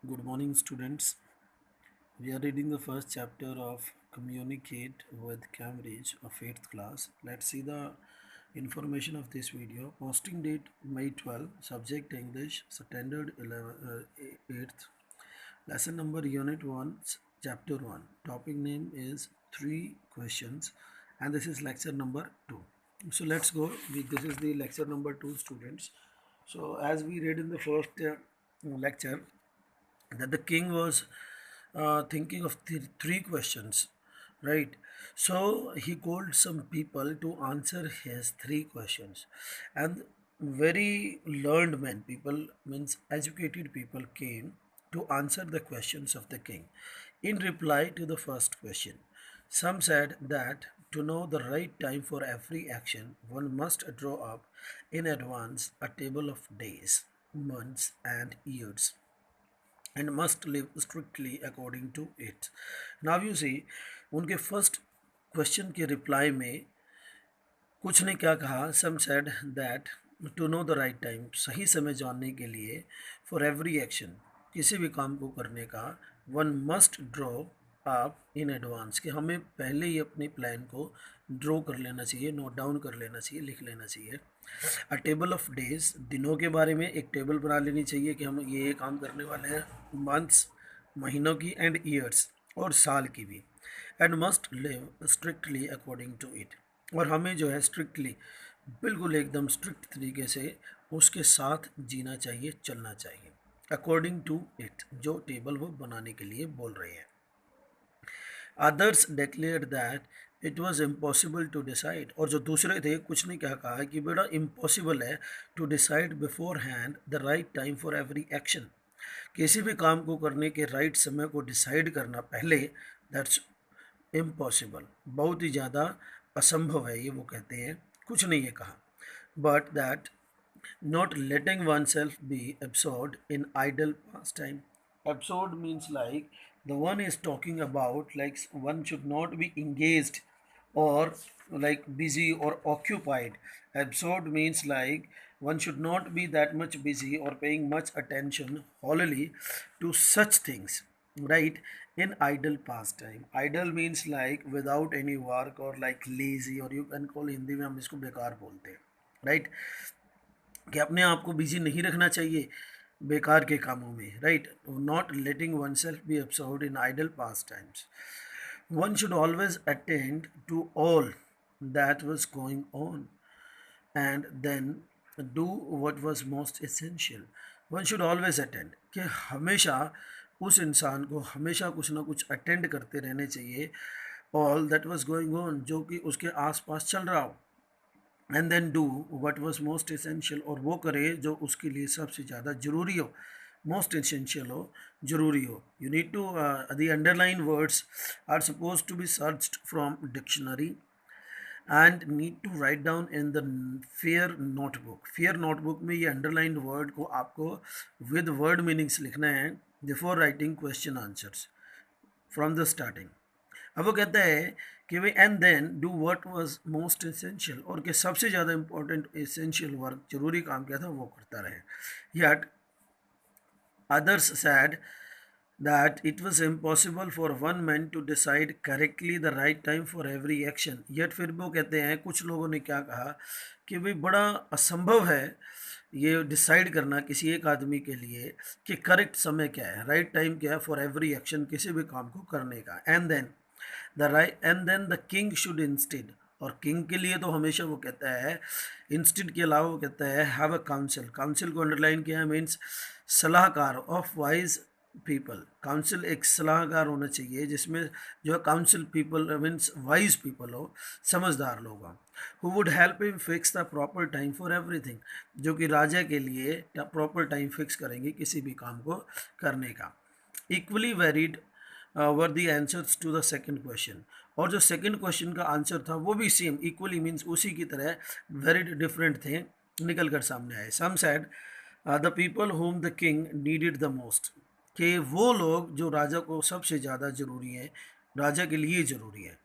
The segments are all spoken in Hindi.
Good morning, students. We are reading the first chapter of Communicate with Cambridge of 8th class. Let's see the information of this video. Posting date May 12, subject English, standard 8th. Lesson number Unit 1, Chapter 1. Topic name is 3 questions, and this is lecture number 2. So let's go. This is the lecture number 2, students. So, as we read in the first lecture, that the king was thinking of three questions, right? So he called some people to answer his three questions, and very learned men, people means educated people, came to answer the questions of the king. In reply to the first question, some said that to know the right time for every action, one must draw up in advance a table of days, months, and years, and must live strictly according to it. Now you see, उनके फर्स्ट क्वेश्चन के रिप्लाई में कुछ ने क्या कहा, some said that to know the right time, सही समय जानने के लिए, फॉर एवरी एक्शन, किसी भी काम को करने का, वन मस्ट ड्रॉ आप इन एडवांस, कि हमें पहले ही अपने प्लान को ड्रॉ कर लेना चाहिए, नोट डाउन कर लेना चाहिए, लिख लेना चाहिए। अ टेबल ऑफ डेज, दिनों के बारे में एक टेबल बना लेनी चाहिए कि हम ये काम करने वाले हैं, मंथ्स, महीनों की, एंड ईयर्स, और साल की भी, and must live strictly according to it, और हमें जो है स्ट्रिक्टली, बिल्कुल एकदम स्ट्रिक्ट तरीके से उसके साथ जीना चाहिए, चलना चाहिए, अकॉर्डिंग टू इट, जो टेबल वो बनाने के लिए बोल रहे हैं। Others declared that it was impossible to decide, और जो दूसरे थे, कुछ ने क्या कहा कि बेटा इम्पॉसिबल है to decide beforehand the right time for every action, किसी भी काम को करने के राइट समय को डिसाइड करना पहले, दैट्स इम्पॉसिबल, बहुत ही ज़्यादा असंभव है ये, वो कहते हैं। कुछ ने ये कहा, but that not letting oneself be absorbed in idle pastime. Absorbed means like the one is talking about, like one should not be engaged or like busy or occupied. Absorbed means like one should not be that much busy or paying much attention wholly to such things, right? In idle pastime, idle means like without any work, or like lazy, or you can call, Hindi में हम इसको बेकार बोलते हैं, right? कि अपने आप को बिजी नहीं रखना चाहिए बेकार के कामों में, right? Not letting oneself be absorbed in idle pastimes, one should always attend to all that was going on, and then do what was most essential. One should always attend, कि हमेशा उस इंसान को हमेशा कुछ ना कुछ अटेंड करते रहने चाहिए, all that was going on, जो कि उसके आसपास चल रहा हो, and then do what was most essential, और वो करे जो उसके लिए सबसे ज़्यादा ज़रूरी हो, मोस्ट एसेंशियल हो, ज़रूरी हो। You need to the underline words are suppose to be searched from dictionary and need to write down in the fair notebook. Fair notebook में ये अंडरलाइन वर्ड को आपको विद वर्ड मीनिंग्स लिखना है before writing question answers from the starting. अब वो कहता है कि भाई and then do what was most essential, और कि सबसे ज़्यादा इंपॉर्टेंट एसेंशियल वर्क, जरूरी काम क्या था, वो करता रहे। Yet others sad that it was impossible for one man to decide correctly the right time for every action, yet फिर वो कहते हैं, कुछ लोगों ने क्या कहा कि भाई बड़ा असंभव है ये डिसाइड करना किसी एक आदमी के लिए कि करेक्ट समय क्या है, राइट टाइम क्या है, फॉर एवरी एक्शन, किसी भी काम को करने का। And then the king should instead, और किंग के लिए तो हमेशा वो कहता है, इंस्टेड के अलावा वो कहता है हैव अ काउंसिल। काउंसिल को अंडरलाइन किया है, मीन्स सलाहकार ऑफ वाइज पीपल। काउंसिल एक सलाहकार होना चाहिए जिसमें जो है council people means wise people हो, समझदार लोग हों, who would help him fix the proper time for everything, जो कि राजा के लिए प्रॉपर टाइम फिक्स करेंगे किसी भी काम को करने का। Equally worried were the answers to the second question, और जो सेकंड क्वेश्चन का आंसर था वो भी सेम, इक्वली मीन्स उसी की तरह, वेरिड डिफरेंट थे, निकल कर सामने आए। Some said the people whom the king needed the most, कि वो लोग जो राजा को सबसे ज़्यादा ज़रूरी है, राजा के लिए ज़रूरी है,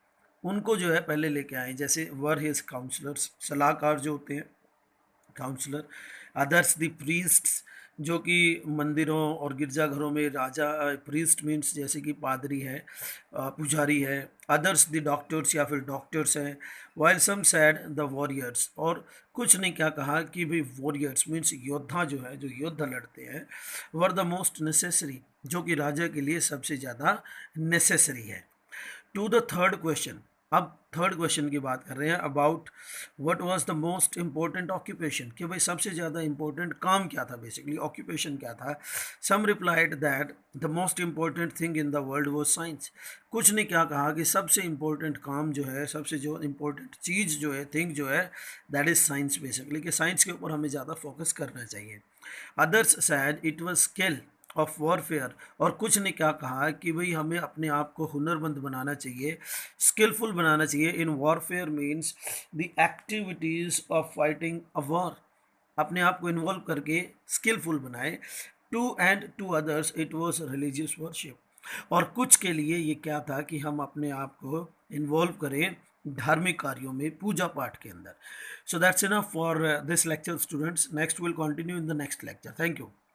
उनको जो है पहले लेके आए, जैसे वर हिज काउंसलर्स, सलाहकार जो होते हैं, काउंसलर। अदर्स द प्रीस्ट्स, जो कि मंदिरों और गिरजाघरों में राजा प्रीस्ट मीन्स जैसे कि पादरी है, पुजारी है, अदर्स द डॉक्टर्स या फिर डॉक्टर्स हैं, while some said the warriors, और कुछ ने क्या कहा कि भाई वॉरियर्स मीन्स योद्धा जो है, जो युद्ध लड़ते हैं, वर द मोस्ट नेसेसरी, जो कि राजा के लिए सबसे ज़्यादा नेसेसरी है। टू द थर्ड क्वेश्चन, अब थर्ड क्वेश्चन की बात कर रहे हैं about what was the most important occupation, कि भाई सबसे ज़्यादा इंपॉर्टेंट काम क्या था, बेसिकली ऑक्यूपेशन क्या था। Some replied that the most important thing in the world was science, कुछ ने क्या कहा कि सबसे इंपॉर्टेंट काम जो है, सबसे जो इंपॉर्टेंट चीज़ जो है, थिंग जो है, दैट इज़ साइंस, बेसिकली कि साइंस के ऊपर हमें ज़्यादा फोकस करना चाहिए। Others sad it was skill of warfare, और कुछ ने क्या कहा कि भाई हमें अपने आप को हुनरमंद बनाना चाहिए, स्किलफुल बनाना चाहिए in warfare means the activities of fighting a war, अपने आप को इन्वॉल्व करके स्किलफुल बनाए। To and to others it was religious worship, और कुछ के लिए ये क्या था कि हम अपने आप को इन्वॉल्व करें धार्मिक कार्यों में, पूजा पाठ के अंदर। So that's enough for this lecture students, next will continue in the next lecture. Thank you.